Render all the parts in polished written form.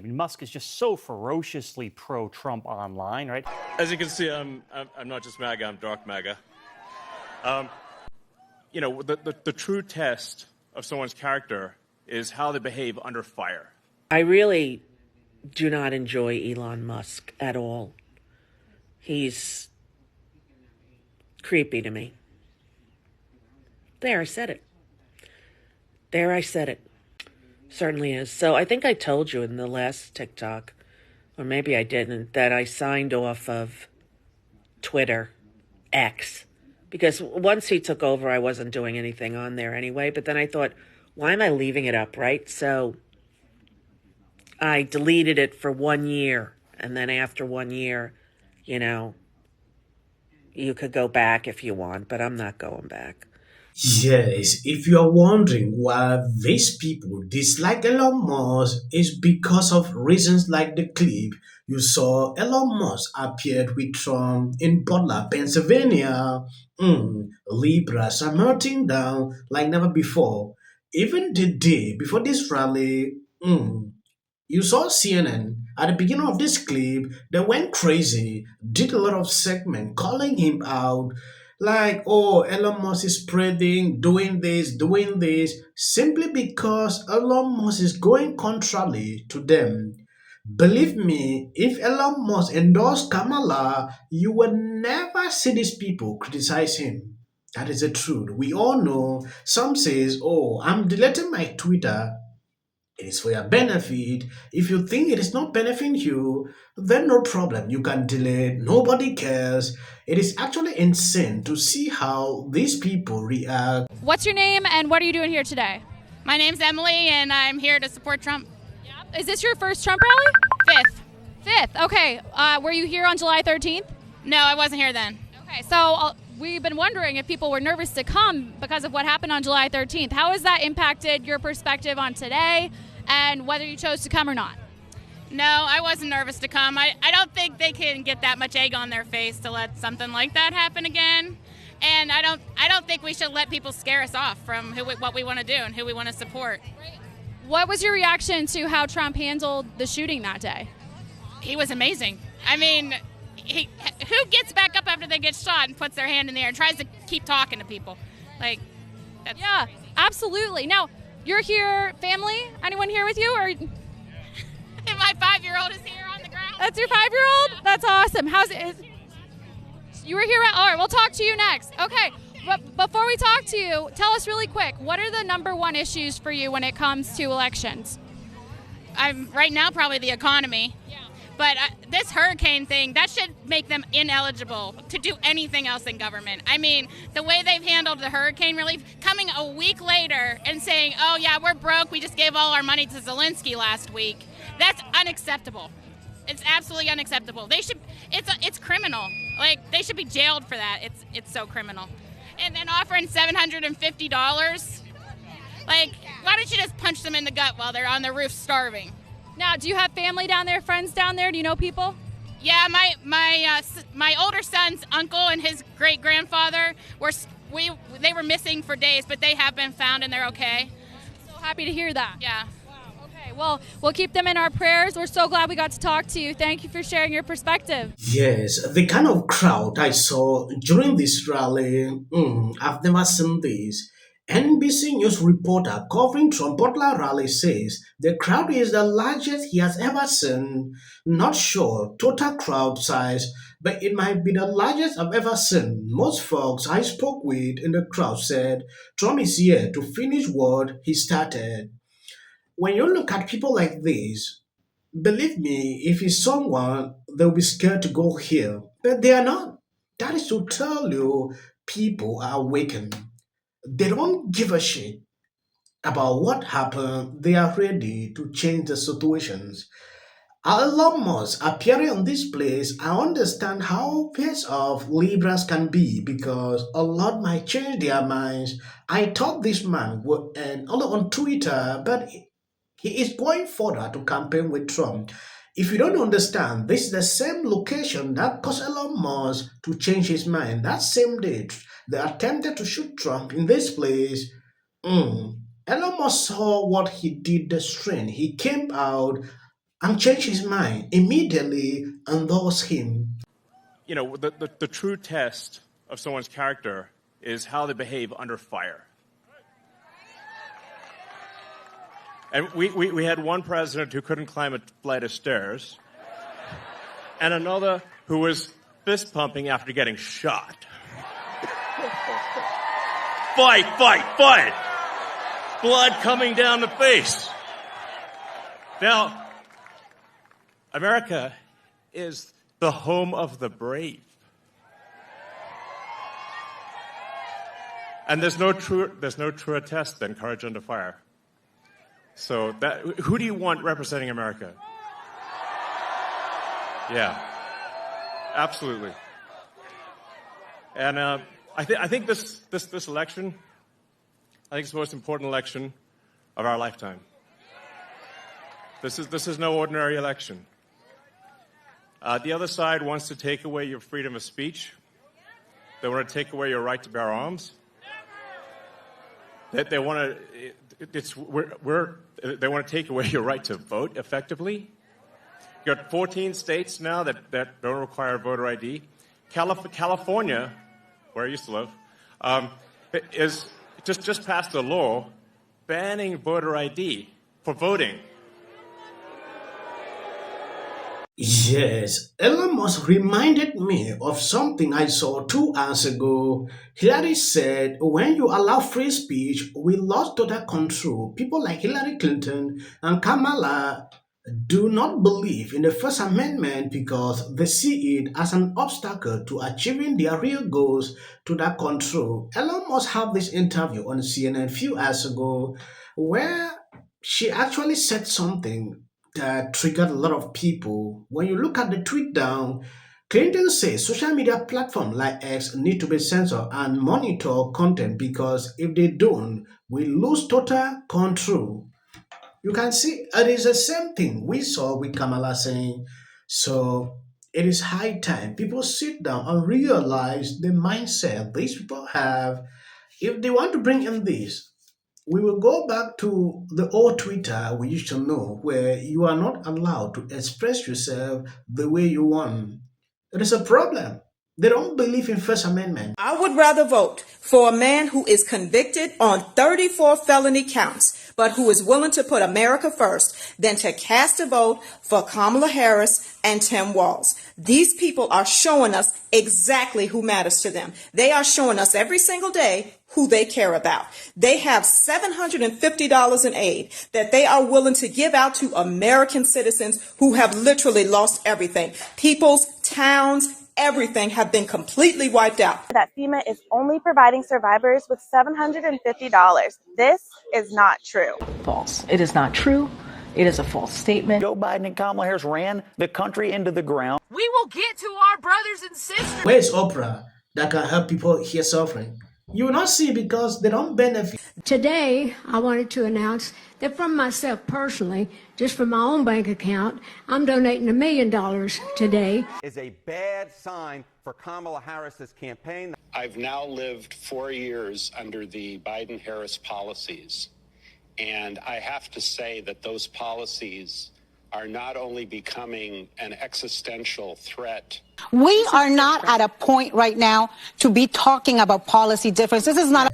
mean, Musk is just so ferociously pro-Trump online, right? As you can see, I'm not just MAGA, I'm dark MAGA. The true test of someone's character is how they behave under fire. I really do not enjoy Elon Musk at all. He's creepy to me. There, I said it. There, I said it. Certainly is. So I think I told you in the last TikTok, or maybe I didn't, that I signed off of Twitter, X, because once he took over, I wasn't doing anything on there anyway. But then I thought, why am I leaving it up, right? So I deleted it for 1 year. And then after 1 year, you could go back if you want, but I'm not going back. Yes, if you are wondering why these people dislike Elon Musk, is because of reasons like the clip you saw. Elon Musk appeared with Trump in Butler, Pennsylvania. Libras are melting down like never before. Even the day before this rally, you saw CNN at the beginning of this clip. They went crazy, did a lot of segment calling him out, like, oh, Elon Musk is spreading, doing this, simply because Elon Musk is going contrary to them. Believe me, if Elon Musk endorsed Kamala, you will never see these people criticize him. That is the truth. We all know. Some says, "Oh, I'm deleting my Twitter. It is for your benefit. If you think it is not benefiting you, then no problem. You can delete. Nobody cares." It is actually insane to see how these people react. What's your name and what are you doing here today? My name's Emily, and I'm here to support Trump. Is this your first Trump rally? Fifth. Okay. Were you here on July 13th? No, I wasn't here then. Okay. So we've been wondering if people were nervous to come because of what happened on July 13th. How has that impacted your perspective on today and whether you chose to come or not? No, I wasn't nervous to come. I don't think they can get that much egg on their face to let something like that happen again. And I don't think we should let people scare us off from what we want to do and who we want to support. What was your reaction to how Trump handled the shooting that day? He was amazing. I mean, who gets back up after they get shot and puts their hand in the air and tries to keep talking to people? Like, that's crazy. Absolutely. Now, you're here, family? Anyone here with you? Or my 5-year-old is here on the ground. That's your 5-year-old? Yeah. That's awesome. How's it? You were here all right, we'll talk to you next. Okay, but before we talk to you, tell us really quick, what are the number one issues for you when it comes to elections? I'm right now probably the economy. Yeah. But this hurricane thing, that should make them ineligible to do anything else in government. I mean, the way they've handled the hurricane relief, coming a week later and saying, oh yeah, we're broke, we just gave all our money to Zelensky last week, that's unacceptable. It's absolutely unacceptable. It's criminal. Like, they should be jailed for that. It's so criminal. And then offering $750, like, why don't you just punch them in the gut while they're on the roof starving? Now, do you have family down there, friends down there? Do you know people? Yeah, my older son's uncle and his great grandfather they were missing for days, but they have been found and they're okay. So happy to hear that. Yeah. Wow. Okay. Well, we'll keep them in our prayers. We're so glad we got to talk to you. Thank you for sharing your perspective. Yes, the kind of crowd I saw during this rally, I've never seen this. NBC News reporter covering Trump Butler rally says the crowd is the largest he has ever seen. Not sure total crowd size, but it might be the largest I've ever seen. Most folks I spoke with in the crowd said Trump is here to finish what he started. When you look at people like this, believe me, if it's someone, they'll be scared to go here. But they are not. That is to tell you, people are awakened. They don't give a shit about what happened. They are ready to change the situations. Elon Musk appearing on this place, I understand how pissed off Libras can be because a lot might change their minds. I thought this man would end only on Twitter, but he is going further to campaign with Trump. If you don't understand, this is the same location that caused Elon Musk to change his mind. That same day, they attempted to shoot Trump in this place. Elon Musk saw what he did, the strain. He came out and changed his mind, immediately endorsed him. You know, the true test of someone's character is how they behave under fire. And we had one president who couldn't climb a flight of stairs, and another who was fist pumping after getting shot. Fight, fight, fight! Blood coming down the face. Now, America is the home of the brave. And there's no truer test than courage under fire. So who do you want representing America? Yeah, absolutely. And I think this election, I think it's the most important election of our lifetime. This is no ordinary election. The other side wants to take away your freedom of speech. They want to take away your right to bear arms. They want to take away your right to vote effectively. You've got 14 states now that don't require voter ID. California, where I used to live, is just passed a law banning voter ID for voting. Yes, Elon Musk reminded me of something I saw 2 hours ago. Hillary said, when you allow free speech, we lost total control. People like Hillary Clinton and Kamala do not believe in the First Amendment because they see it as an obstacle to achieving their real goals to that control. Elon Musk had this interview on CNN a few hours ago where she actually said something that triggered a lot of people. When you look at the tweet down, Clinton says social media platforms like X need to be censored and monitor content because if they don't, we lose total control. You can see it is the same thing we saw with Kamala saying. So it is high time people sit down and realize the mindset these people have. If they want to bring in this, we will go back to the old Twitter we used to know, where you are not allowed to express yourself the way you want. It is a problem. They don't believe in First Amendment. I would rather vote for a man who is convicted on 34 felony counts, but who is willing to put America first, than to cast a vote for Kamala Harris and Tim Walz. These people are showing us exactly who matters to them. They are showing us every single day who they care about. They have $750 in aid that they are willing to give out to American citizens who have literally lost everything. People's towns, everything have been completely wiped out. That FEMA is only providing survivors with $750. This is not true. False. It is not true. It is a false statement. Joe Biden and Kamala Harris ran the country into the ground. We will get to our brothers and sisters. Where's Oprah that can help people here suffering? You will not see because they don't benefit. Today, I wanted to announce that from myself personally, just from my own bank account, I'm donating $1 million today. Is a bad sign for Kamala Harris's campaign. I've now lived 4 years under the Biden-Harris policies, and I have to say that those policies are not only becoming an existential threat. We are not at a point right now to be talking about policy differences. This is not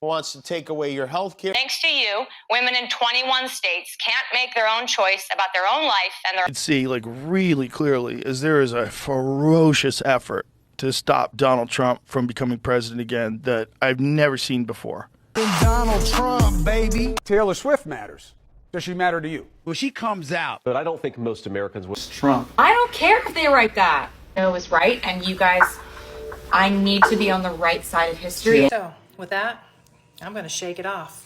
wants to take away your health care. Thanks to you, women in 21 states can't make their own choice about their own life and their... I see, like, really clearly, is there is a ferocious effort to stop Donald Trump from becoming president again that I've never seen before. Donald Trump, baby. Taylor Swift matters. Does she matter to you? Well, she comes out. But I don't think most Americans would. Trump. I don't care if they write that. I know it was right, and you guys, I need to be on the right side of history. So, with that, I'm going to shake it off.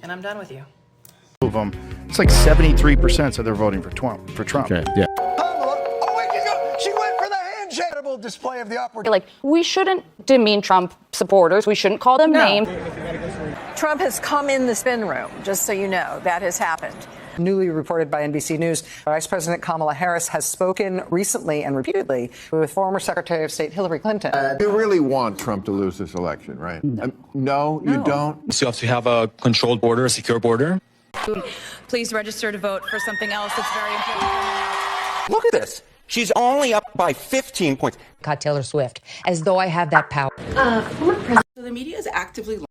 And I'm done with you. Of them, it's like 73% said they're voting for Trump. Okay, yeah. She went for the handshake. Incredible display of the upward. Like, we shouldn't demean Trump supporters. We shouldn't call them names. Trump has come in the spin room, just so you know. That has happened. Newly reported by NBC News, Vice President Kamala Harris has spoken recently and repeatedly with former Secretary of State Hillary Clinton. You really want Trump to lose this election, right? No, you don't? So you have to have a controlled border, a secure border? please register to vote for something else that's very important. Look at this. She's only up by 15 points. Taylor Swift, as though I have that power. So the media is actively